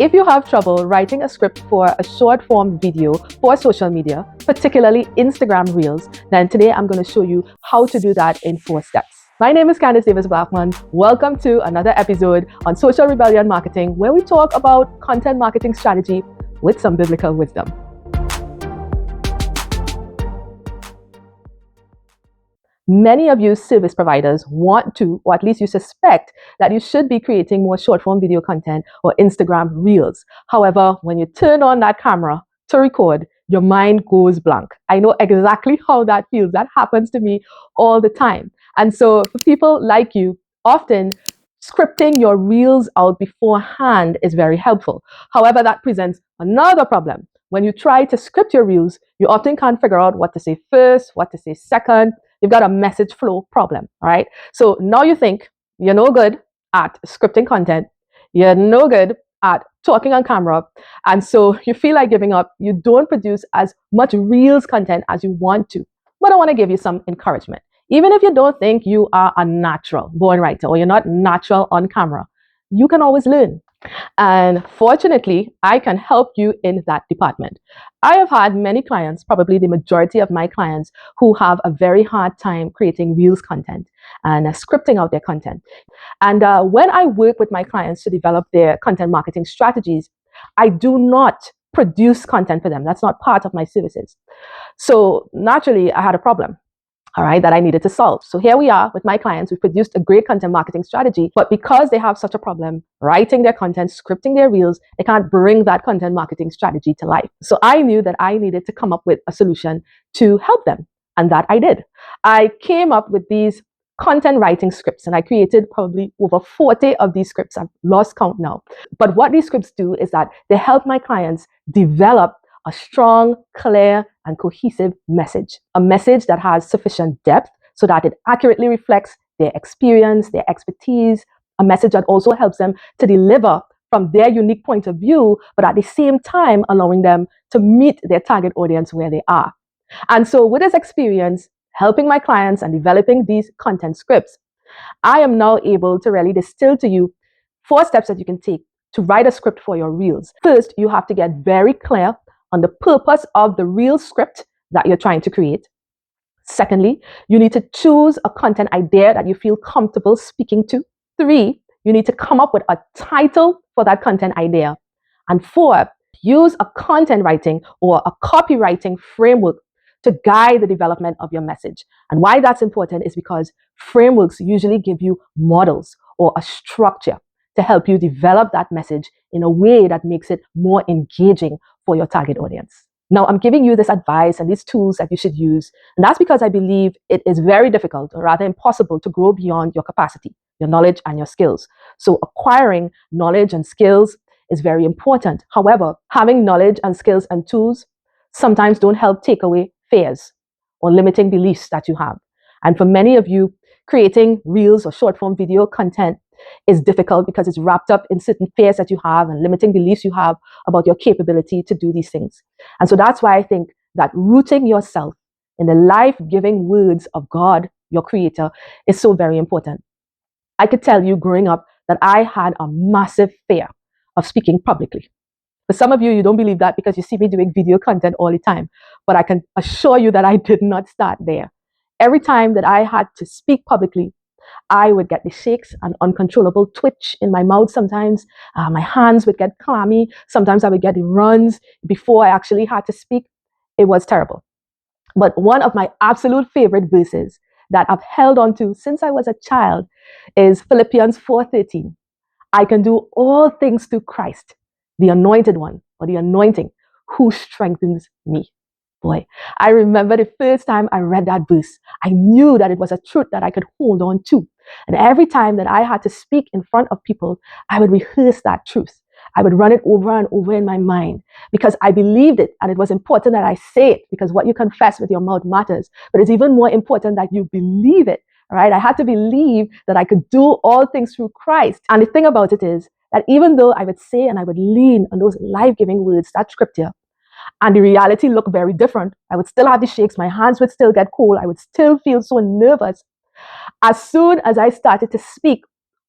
If you have trouble writing a script for a short form video for social media, particularly Instagram Reels, then today I'm going to show you how to do that in 4 steps. My name is Candice Davis Blackman. Welcome to another episode on Social Rebellion Marketing, where we talk about content marketing strategy with some biblical wisdom. Many of you service providers want to, or at least you suspect, that you should be creating more short form video content or Instagram Reels. However, when you turn on that camera to record, your mind goes blank. I know exactly how that feels. That happens to me all the time. And so for people like you, often scripting your Reels out beforehand is very helpful. However, that presents another problem. When you try to script your Reels, you often can't figure out what to say first, what to say second. You've got a message flow problem, all right? So now you think you're no good at scripting content. You're no good at talking on camera. And so you feel like giving up. You don't produce as much Reels content as you want to. But I want to give you some encouragement. Even if you don't think you are a natural born writer or you're not natural on camera, you can always learn. And fortunately, I can help you in that department. I have had many clients, probably the majority of my clients, who have a very hard time creating Reels content and scripting out their content. And when I work with my clients to develop their content marketing strategies, I do not produce content for them. That's not part of my services. So naturally, I had a problem. All right, that I needed to solve. So here we are with my clients. We've produced a great content marketing strategy, but because they have such a problem writing their content, scripting their reels, they can't bring that content marketing strategy to life. So I knew that I needed to come up with a solution to help them. And that I did. I came up with these content writing scripts, and I created probably over 40 of these scripts. I've lost count now. But what these scripts do is that they help my clients develop a strong, clear, and cohesive message. A message that has sufficient depth so that it accurately reflects their experience, their expertise. A message that also helps them to deliver from their unique point of view, but at the same time allowing them to meet their target audience where they are. And so with this experience, helping my clients and developing these content scripts, I am now able to really distill to you 4 steps that you can take to write a script for your reels. First, you have to get very clear on the purpose of the reel script that you're trying to create. Secondly, you need to choose a content idea that you feel comfortable speaking to. 3, you need to come up with a title for that content idea. And 4, use a content writing or a copywriting framework to guide the development of your message. And why that's important is because frameworks usually give you models or a structure to help you develop that message in a way that makes it more engaging for your target audience. Now, I'm giving you this advice and these tools that you should use, and that's because I believe it is very difficult, or rather impossible, to grow beyond your capacity, your knowledge, and your skills. So acquiring knowledge and skills is very important. However, having knowledge and skills and tools sometimes don't help take away fears or limiting beliefs that you have. And for many of you, creating reels or short form video content is difficult because it's wrapped up in certain fears that you have and limiting beliefs you have about your capability to do these things. And so that's why I think that rooting yourself in the life-giving words of God, your creator, is so very important. I could tell you growing up that I had a massive fear of speaking publicly. For some of you, you don't believe that because you see me doing video content all the time. But I can assure you that I did not start there. Every time that I had to speak publicly, I would get the shakes and uncontrollable twitch in my mouth sometimes. My hands would get clammy. Sometimes I would get the runs before I actually had to speak. It was terrible. But one of my absolute favorite verses that I've held on to since I was a child is Philippians 4:13. I can do all things through Christ, the anointed one, or the anointing, who strengthens me. Boy, I remember the first time I read that verse, I knew that it was a truth that I could hold on to. And every time that I had to speak in front of people, I would rehearse that truth. I would run it over and over in my mind because I believed it, and it was important that I say it because what you confess with your mouth matters. But it's even more important that you believe it, right? I had to believe that I could do all things through Christ. And the thing about it is that even though I would say and I would lean on those life-giving words, that scripture, and the reality looked very different. I would still have the shakes. My hands would still get cold. I would still feel so nervous. As soon as I started to speak,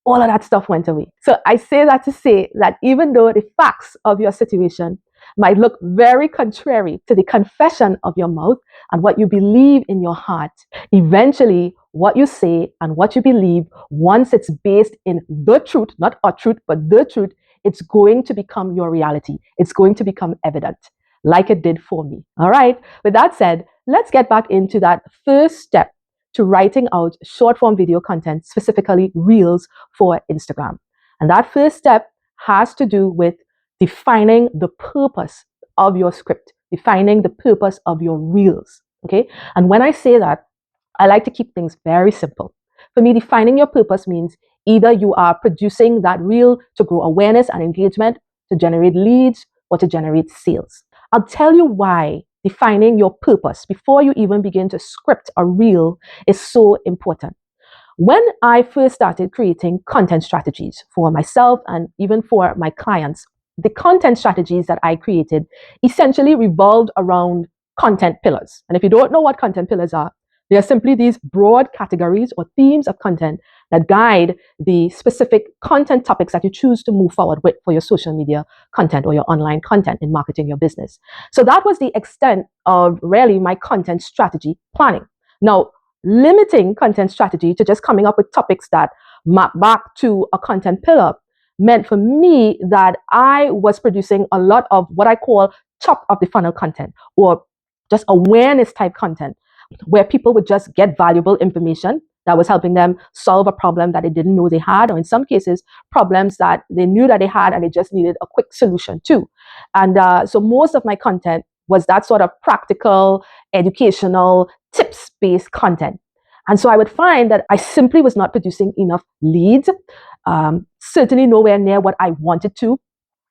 all of that stuff went away. So I say that to say that even though the facts of your situation might look very contrary to the confession of your mouth and what you believe in your heart, eventually what you say and what you believe, once it's based in the truth, not a truth, but the truth, it's going to become your reality. It's going to become evident, like it did for me. All right. With that said, let's get back into that first step to writing out short form video content, specifically reels for Instagram. And that first step has to do with defining the purpose of your script, defining the purpose of your reels. Okay. And when I say that, I like to keep things very simple. For me, defining your purpose means either you are producing that reel to grow awareness and engagement, to generate leads, or to generate sales. I'll tell you why defining your purpose before you even begin to script a reel is so important. When I first started creating content strategies for myself and even for my clients, the content strategies that I created essentially revolved around content pillars. And if you don't know what content pillars are, they are simply these broad categories or themes of content that guide the specific content topics that you choose to move forward with for your social media content or your online content in marketing your business. So that was the extent of really my content strategy planning. Now, limiting content strategy to just coming up with topics that map back to a content pillar meant for me that I was producing a lot of what I call top of the funnel content or just awareness type content where people would just get valuable information that was helping them solve a problem that they didn't know they had, or in some cases, problems that they knew that they had and they just needed a quick solution to. And so most of my content was that sort of practical, educational, tips-based content. And so I would find that I simply was not producing enough leads, certainly nowhere near what I wanted to.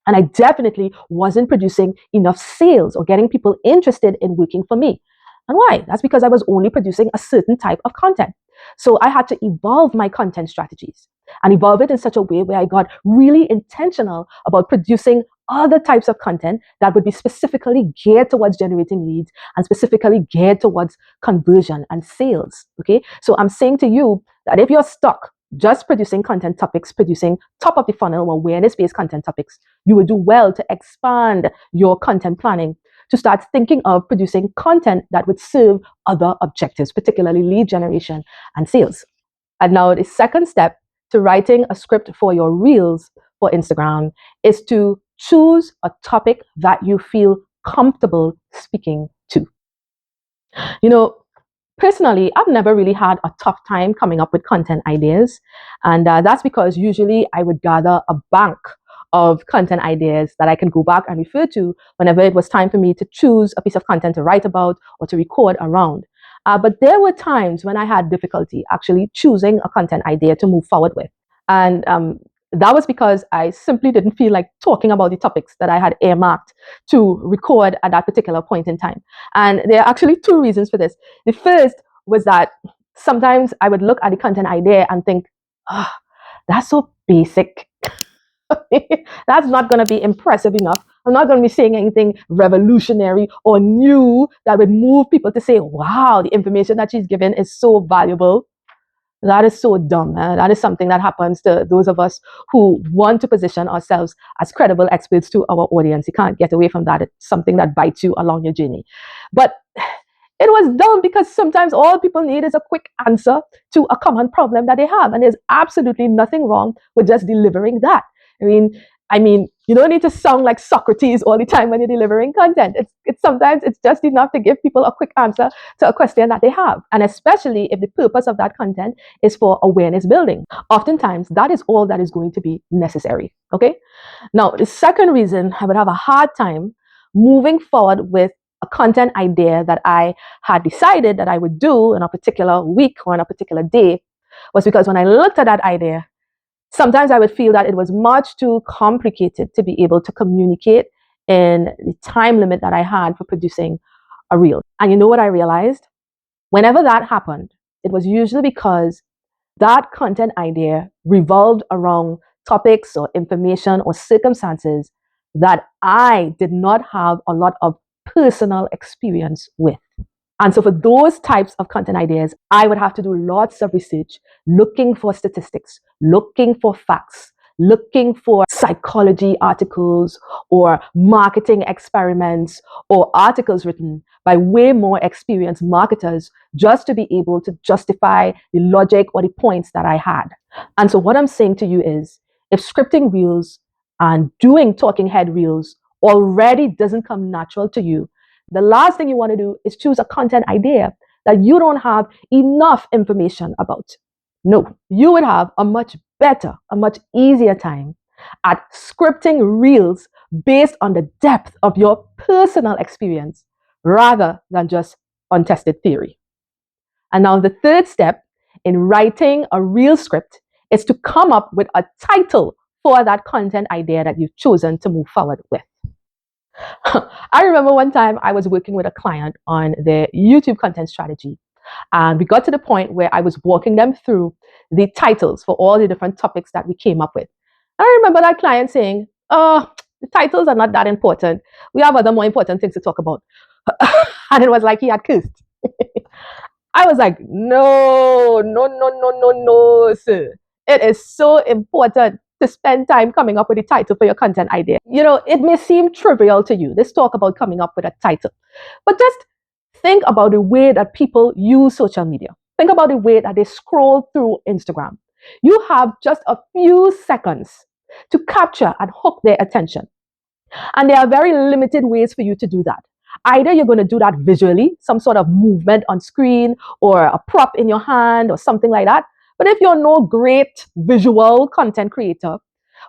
And I definitely wasn't producing enough sales or getting people interested in working for me. And why? That's because I was only producing a certain type of content. So I had to evolve my content strategies and evolve it in such a way where I got really intentional about producing other types of content that would be specifically geared towards generating leads and specifically geared towards conversion and sales. Okay. So I'm saying to you that if you're stuck just producing content topics, producing top of the funnel or awareness-based content topics, you would do well to expand your content planning to start thinking of producing content that would serve other objectives, particularly lead generation and sales. And now the second step to writing a script for your reels for Instagram is to choose a topic that you feel comfortable speaking to. You know, personally, I've never really had a tough time coming up with content ideas. And that's because usually I would gather a bank of content ideas that I can go back and refer to whenever it was time for me to choose a piece of content to write about or to record around. But there were times when I had difficulty actually choosing a content idea to move forward with. And that was because I simply didn't feel like talking about the topics that I had earmarked to record at that particular point in time. And there are actually two reasons for this. The first was that sometimes I would look at the content idea and think, oh, that's so basic. That's not going to be impressive enough. I'm not going to be saying anything revolutionary or new that would move people to say, wow, the information that she's given is so valuable. That is so dumb. That is something that happens to those of us who want to position ourselves as credible experts to our audience. You can't get away from that. It's something that bites you along your journey. But it was dumb because sometimes all people need is a quick answer to a common problem that they have. And there's absolutely nothing wrong with just delivering that. I mean, you don't need to sound like Socrates all the time when you're delivering content. It's sometimes it's just enough to give people a quick answer to a question that they have. And especially if the purpose of that content is for awareness building. Oftentimes, that is all that is going to be necessary. Okay. Now, the second reason I would have a hard time moving forward with a content idea that I had decided that I would do in a particular week or in a particular day was because when I looked at that idea, sometimes I would feel that it was much too complicated to be able to communicate in the time limit that I had for producing a reel. And you know what I realized? Whenever that happened, it was usually because that content idea revolved around topics or information or circumstances that I did not have a lot of personal experience with. And so for those types of content ideas, I would have to do lots of research, looking for statistics, looking for facts, looking for psychology articles or marketing experiments or articles written by way more experienced marketers just to be able to justify the logic or the points that I had. And so what I'm saying to you is, if scripting reels and doing talking head reels already doesn't come natural to you, the last thing you want to do is choose a content idea that you don't have enough information about. No, you would have a much better, a much easier time at scripting reels based on the depth of your personal experience rather than just untested theory. And now the third step in writing a reel script is to come up with a title for that content idea that you've chosen to move forward with. I remember one time I was working with a client on their YouTube content strategy, and we got to the point where I was walking them through the titles for all the different topics that we came up with. I remember that client saying, "Oh, the titles are not that important. We have other more important things to talk about." And it was like he had cursed. I was like, no, no, no, no, no, no, sir. It is so important to spend time coming up with a title for your content idea. It may seem trivial to you, this talk about coming up with a title, but just think about the way that people use social media. Think about the way that they scroll through Instagram. You have just a few seconds to capture and hook their attention. And there are very limited ways for you to do that. Either you're going to do that visually, some sort of movement on screen or a prop in your hand or something like that. But if you're no great visual content creator,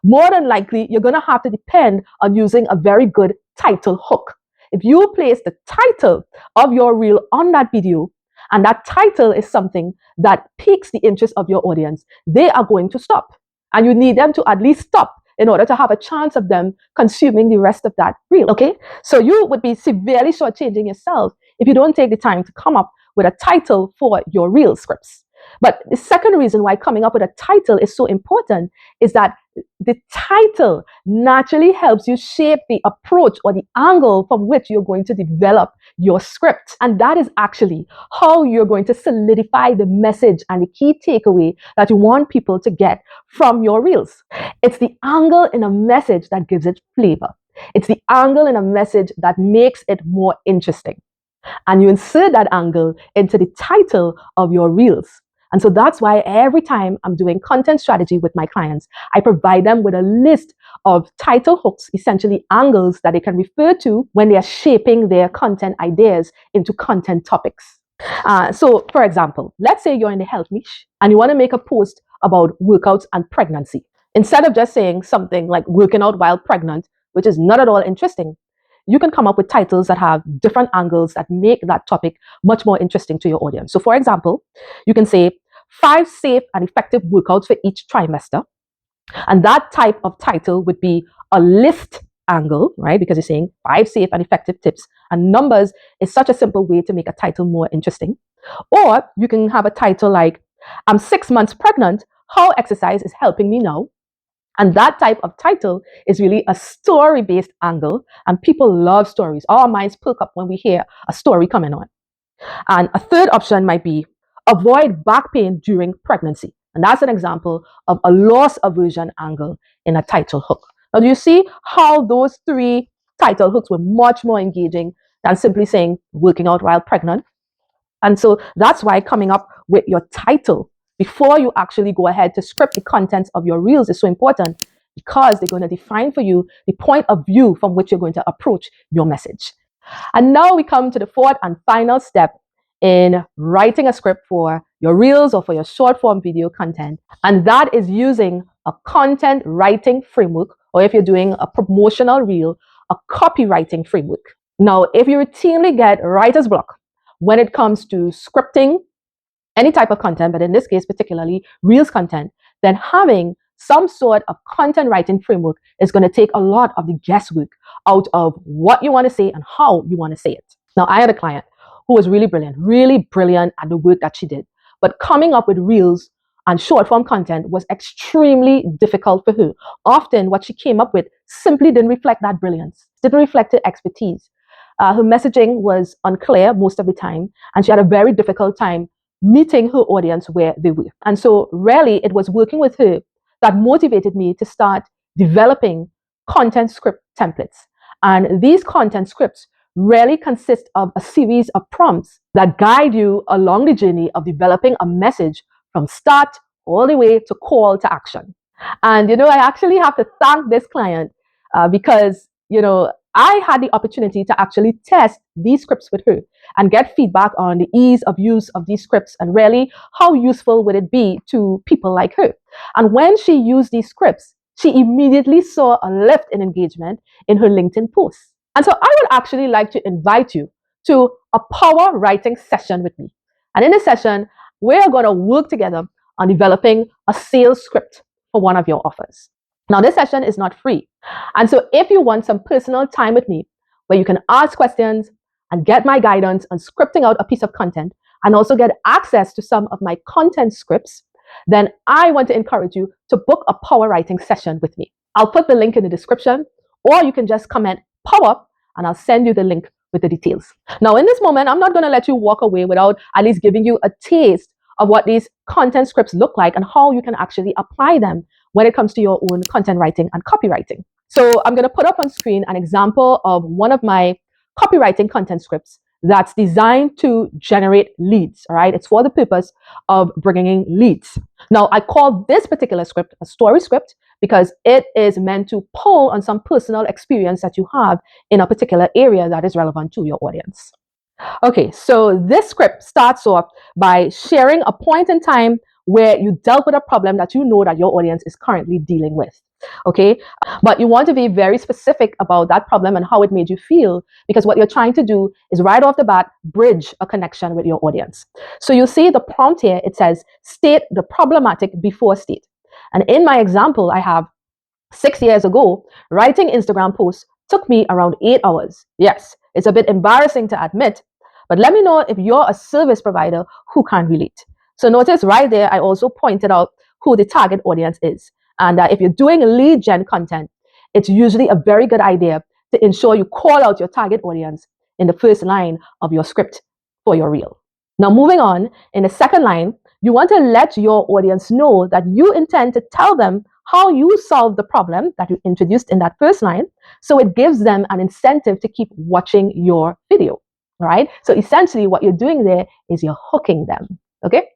more than likely, you're going to have to depend on using a very good title hook. If you place the title of your reel on that video, and that title is something that piques the interest of your audience, they are going to stop. And you need them to at least stop in order to have a chance of them consuming the rest of that reel, okay? So you would be severely shortchanging yourself if you don't take the time to come up with a title for your reel scripts. But the second reason why coming up with a title is so important is that the title naturally helps you shape the approach or the angle from which you're going to develop your script. And that is actually how you're going to solidify the message and the key takeaway that you want people to get from your reels. It's the angle in a message that gives it flavor. It's the angle in a message that makes it more interesting. And you insert that angle into the title of your reels. And so that's why every time I'm doing content strategy with my clients, I provide them with a list of title hooks, essentially angles that they can refer to when they are shaping their content ideas into content topics. So, for example, let's say you're in the health niche and you want to make a post about workouts and pregnancy. Instead of just saying something like working out while pregnant, which is not at all interesting, you can come up with titles that have different angles that make that topic much more interesting to your audience. So, for example, you can say 5 safe and effective workouts for each trimester. And that type of title would be a list angle, right? Because you're saying 5 safe and effective tips. And numbers is such a simple way to make a title more interesting. Or you can have a title like, I'm 6 months pregnant, how exercise is helping me now. And that type of title is really a story-based angle. And people love stories. Our minds perk up when we hear a story coming on. And a third option might be avoid back pain during pregnancy. And that's an example of a loss aversion angle in a title hook. Now, do you see how those 3 title hooks were much more engaging than simply saying working out while pregnant? And so that's why coming up with your title before you actually go ahead to script the contents of your reels is so important, because they're going to define for you the point of view from which you're going to approach your message. And now we come to the fourth and final step in writing a script for your reels or for your short form video content. And that is using a content writing framework, or if you're doing a promotional reel, a copywriting framework. Now, if you routinely get writer's block when it comes to scripting any type of content, but in this case, particularly reels content, then having some sort of content writing framework is going to take a lot of the guesswork out of what you want to say and how you want to say it. Now, I had a client who was really brilliant at the work that she did. But coming up with reels and short form content was extremely difficult for her. Often what she came up with simply didn't reflect that brilliance, didn't reflect her expertise. Her messaging was unclear most of the time, and she had a very difficult time meeting her audience where they were. And so really it was working with her that motivated me to start developing content script templates. And these content scripts really consist of a series of prompts that guide you along the journey of developing a message from start all the way to call to action. And I actually have to thank this client because I had the opportunity to actually test these scripts with her and get feedback on the ease of use of these scripts and really how useful would it be to people like her. And when she used these scripts, she immediately saw a lift in engagement in her LinkedIn posts. And so I would actually like to invite you to a power writing session with me. And in this session, we're going to work together on developing a sales script for one of your offers. Now, this session is not free. And so if you want some personal time with me where you can ask questions and get my guidance on scripting out a piece of content and also get access to some of my content scripts, then I want to encourage you to book a power writing session with me. I'll put the link in the description, or you can just comment power and I'll send you the link with the details. Now, in this moment, I'm not going to let you walk away without at least giving you a taste of what these content scripts look like and how you can actually apply them when it comes to your own content writing and copywriting. So I'm going to put up on screen an example of one of my copywriting content scripts that's designed to generate leads, all right? It's for the purpose of bringing in leads. Now, I call this particular script a story script because it is meant to pull on some personal experience that you have in a particular area that is relevant to your audience. Okay, so this script starts off by sharing a point in time where you dealt with a problem that you know that your audience is currently dealing with. Okay, but you want to be very specific about that problem and how it made you feel, because what you're trying to do is right off the bat bridge a connection with your audience. So you see the prompt here, it says state the problematic before state. And in my example, I have 6 years ago, writing Instagram posts took me around 8 hours. Yes, it's a bit embarrassing to admit, but let me know if you're a service provider who can relate. So notice right there, I also pointed out who the target audience is. And if you're doing lead gen content, it's usually a very good idea to ensure you call out your target audience in the first line of your script for your reel. Now, moving on, in the second line, you want to let your audience know that you intend to tell them how you solve the problem that you introduced in that first line. So it gives them an incentive to keep watching your video, right? So essentially what you're doing there is you're hooking them, okay?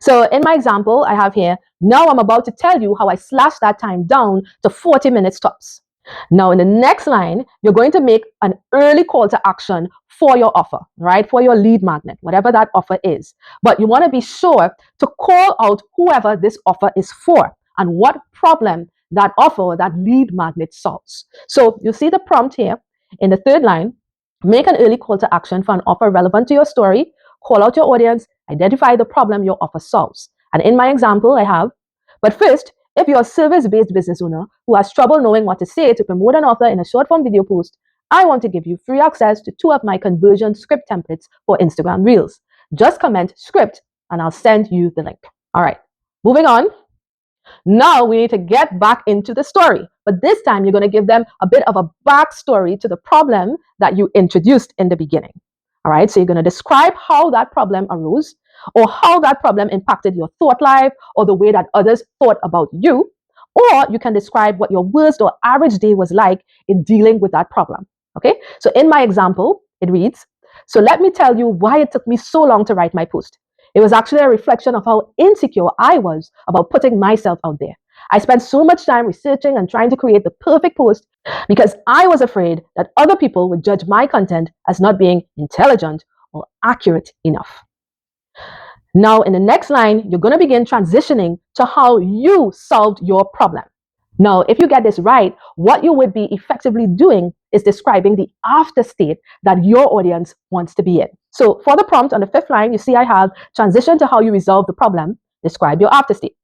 So in my example, I have here, now I'm about to tell you how I slashed that time down to 40 minutes tops. Now, in the next line, you're going to make an early call to action for your offer, right? For your lead magnet, whatever that offer is. But you want to be sure to call out whoever this offer is for and what problem that offer, that lead magnet solves. So you see the prompt here in the third line, make an early call to action for an offer relevant to your story, call out your audience, identify the problem your offer solves. And in my example, I have, but first, if you're a service-based business owner who has trouble knowing what to say to promote an offer in a short-form video post, I want to give you free access to 2 of my conversion script templates for Instagram Reels. Just comment script and I'll send you the link. All right, moving on. Now we need to get back into the story, but this time you're going to give them a bit of a backstory to the problem that you introduced in the beginning. All right, so you're going to describe how that problem arose or how that problem impacted your thought life or the way that others thought about you. Or you can describe what your worst or average day was like in dealing with that problem. Okay, so in my example, it reads, so let me tell you why it took me so long to write my post. It was actually a reflection of how insecure I was about putting myself out there. I spent so much time researching and trying to create the perfect post because I was afraid that other people would judge my content as not being intelligent or accurate enough. Now, in the next line, you're going to begin transitioning to how you solved your problem. Now, if you get this right, what you would be effectively doing is describing the after state that your audience wants to be in. So for the prompt on the 5th line, you see I have transition to how you resolve the problem, describe your after state.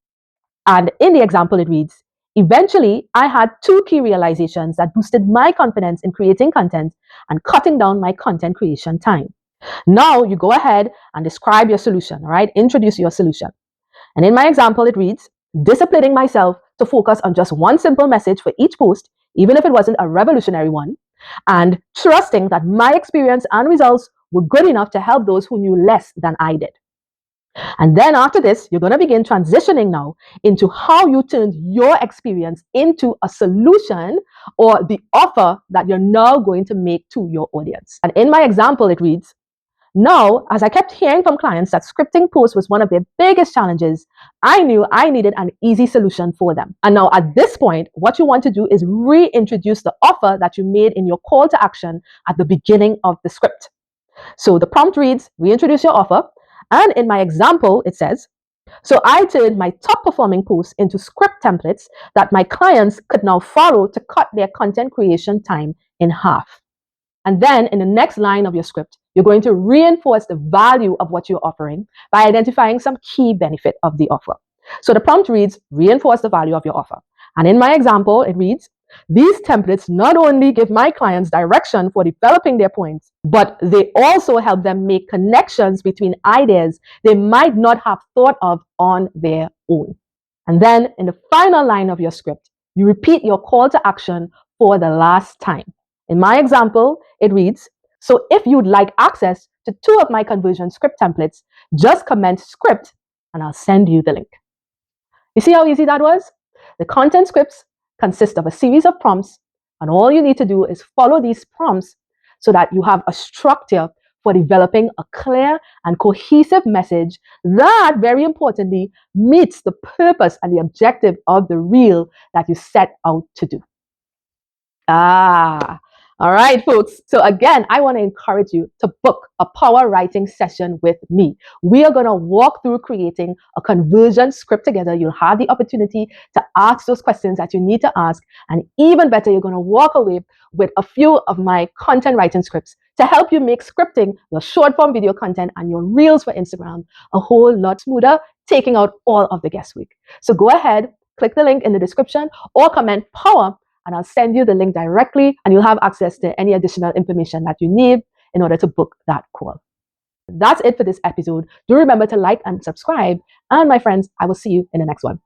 And in the example, it reads, eventually, I had 2 key realizations that boosted my confidence in creating content and cutting down my content creation time. Now you go ahead and describe your solution, right? Introduce your solution. And in my example, it reads, disciplining myself to focus on just one simple message for each post, even if it wasn't a revolutionary one, and trusting that my experience and results were good enough to help those who knew less than I did. And then after this, you're going to begin transitioning now into how you turned your experience into a solution or the offer that you're now going to make to your audience. And in my example, it reads, now, as I kept hearing from clients that scripting posts was one of their biggest challenges, I knew I needed an easy solution for them. And now at this point, what you want to do is reintroduce the offer that you made in your call to action at the beginning of the script. So the prompt reads, reintroduce your offer. And in my example, it says, so I turned my top performing posts into script templates that my clients could now follow to cut their content creation time in half. And then in the next line of your script, you're going to reinforce the value of what you're offering by identifying some key benefit of the offer. So the prompt reads, reinforce the value of your offer. And in my example, it reads, these templates not only give my clients direction for developing their points, but they also help them make connections between ideas they might not have thought of on their own. And then in the final line of your script, you repeat your call to action for the last time. In my example, it reads, so if you'd like access to 2 of my conversion script templates, just comment script and I'll send you the link. You see how easy that was? The content scripts consist of a series of prompts, and all you need to do is follow these prompts so that you have a structure for developing a clear and cohesive message that, very importantly, meets the purpose and the objective of the reel that you set out to do. All right, folks. So again, I want to encourage you to book a power writing session with me. We are going to walk through creating a conversion script together. You'll have the opportunity to ask those questions that you need to ask. And even better, you're going to walk away with a few of my content writing scripts to help you make scripting your short form video content and your reels for Instagram a whole lot smoother, taking out all of the guesswork. So go ahead, click the link in the description or comment power, and I'll send you the link directly, and you'll have access to any additional information that you need in order to book that call. That's it for this episode. Do remember to like and subscribe. And my friends, I will see you in the next one.